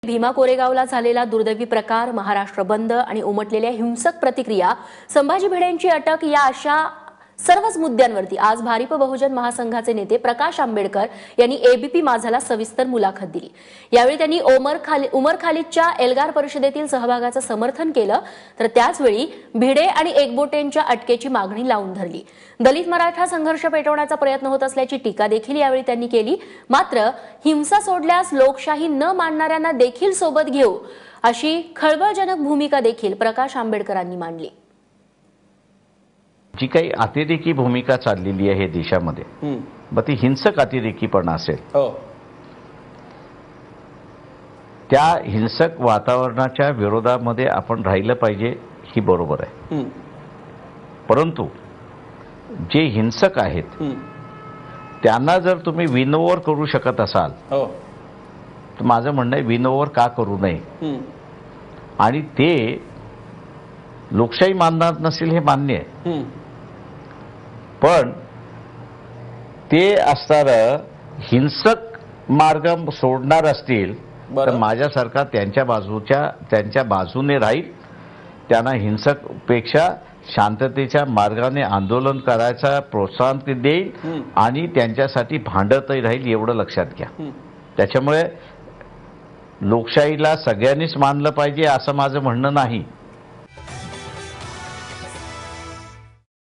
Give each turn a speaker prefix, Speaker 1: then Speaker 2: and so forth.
Speaker 1: भीमा कोरेगावला झालेला दुर्दैवी प्रकार, महाराष्ट्र बंद आणि उमटलेल्या हिंसक प्रतिक्रिया, संभाजी भिडेंची अटक या अशा सर्वच मुद्द्यांवरती आज भारिप बहुजन महासंघाचे नेते प्रकाश आंबेडकर यांनी एबीपी माझाला सविस्तर मुलाखत दिली। यावेळी त्यांनी उमर खालिदच्या एल्गार परिषदेतील सहभागाचं समर्थन केलं, तर त्याचवेळी भिडे आणि एकबोटेंच्या अटकेची मागणी लावून धरली। दलित मराठा संघर्ष पेटवण्याचा प्रयत्न होत असल्याची टीका देखील यावेळी त्यांनी केली। मात्र हिंसा सोडल्यास लोकशाही न मानणाऱ्यांना देखील सोबत घेऊ अशी खळबळजनक भूमिका देखील प्रकाश आंबेडकरांनी मांडली।
Speaker 2: जी काही अतिरेकी भूमिका चाललेली आहे देशामध्ये, मग ती हिंसक अतिरेकी पण असेल, त्या हिंसक वातावरणाच्या विरोधामध्ये आपण राहिलं पाहिजे, ही बरोबर आहे। परंतु जे हिंसक आहेत त्यांना जर तुम्ही विन ओव्हर करू शकत असाल तर माझं म्हणणं आहे विन ओव्हर का करू नये। आणि ते लोकशाही मानणार नसेल हे मान्य आहे, पण ते असणारं हिंसक मार्ग सोडणार असतील तर माझ्यासारखा त्यांच्या बाजूने राहील, त्यांना हिंसक पेक्षा शांततेच्या मार्गाने आंदोलन करायचा प्रोत्साहन देईल आणि त्यांच्यासाठी भांडतही राहील, एवढं लक्षात घ्या। त्याच्यामुळे लोकशाहीला सगळ्यांनीच मानलं पाहिजे असं माझं म्हणणं नाही।